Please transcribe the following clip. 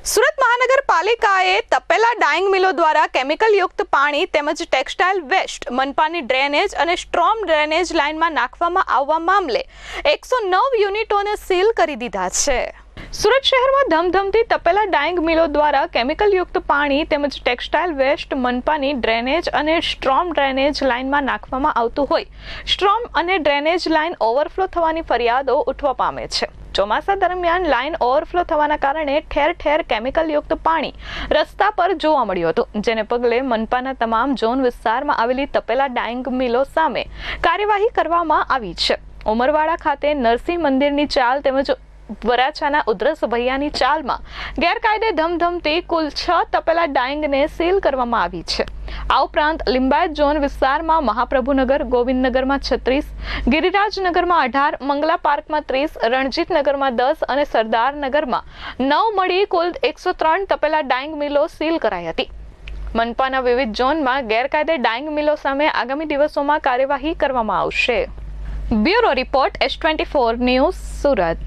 સુરત મહાનગરપાલિકાએ તપેલા ડાઇંગ મિલો દ્વારા કેમિકલયુક્ત પાણી તેમજ ટેક્સટાઇલ વેસ્ટ મનપાની ડ્રેનેજ અને સ્ટ્રોમ ડ્રેનેજ લાઇનમાં નાખવામાં આવવા મામલે 109 યુનિટોને સીલ કરી દીધા છે। સુરત શહેરમાં ધમધમતી તપેલા ડાઇંગ મિલો દ્વારા કેમિકલયુક્ત પાણી તેમજ ટેક્સટાઇલ વેસ્ટ મનપાની ડ્રેનેજ અને સ્ટ્રોમ ડ્રેનેજ લાઇનમાં નાખવામાં આવતું હોય સ્ટ્રોમ અને ડ્રેનેજ લાઇન ઓવરફ્લો થવાની ફરિયાદો ઉઠવા પામે છે। ચોમાસા દરમિયાન લાઇન ઓવરફ્લો થવાના કારણે ઠેર ઠેર કેમિકલયુક્ત પાણી રસ્તા પર જોવા મળ્યું હતું, જેને પગલે મનપાના તમામ ઝોન વિસ્તારમાં આવેલી તપેલા ડાઇંગ મિલો સામે કાર્યવાહી કરવામાં આવી છે। ઉમરવાડા ખાતે નરસિંહ મંદિરની ચાલ તેમજ વરાછાના ઉધરસ ભૈયાની ચાલમાં ગેરકાયદે ધમધમતી કુલ 6 તપેલા ડાઇંગને સીલ કરવામાં આવી છે। આ ઉપરાંત લિંબાયત ઝોન વિસ્તારમાં મહાપ્રભુનગર, ગોવિંદનગરમાં 36, ગિરિરાજનગરમાં 18, મંગલા પાર્કમાં 30, રણજીતનગરમાં 10 અને સરદારનગરમાં 9 મળી કુલ 103 તપેલા ડાઇંગ મિલો સીલ કરાઈ હતી। મનપાના વિવિધ ઝોનમાં ગેરકાયદે ડાઇંગ મિલો સામે આગામી દિવસોમાં કાર્યવાહી કરવામાં આવશે। Bureau report S24 news Surat.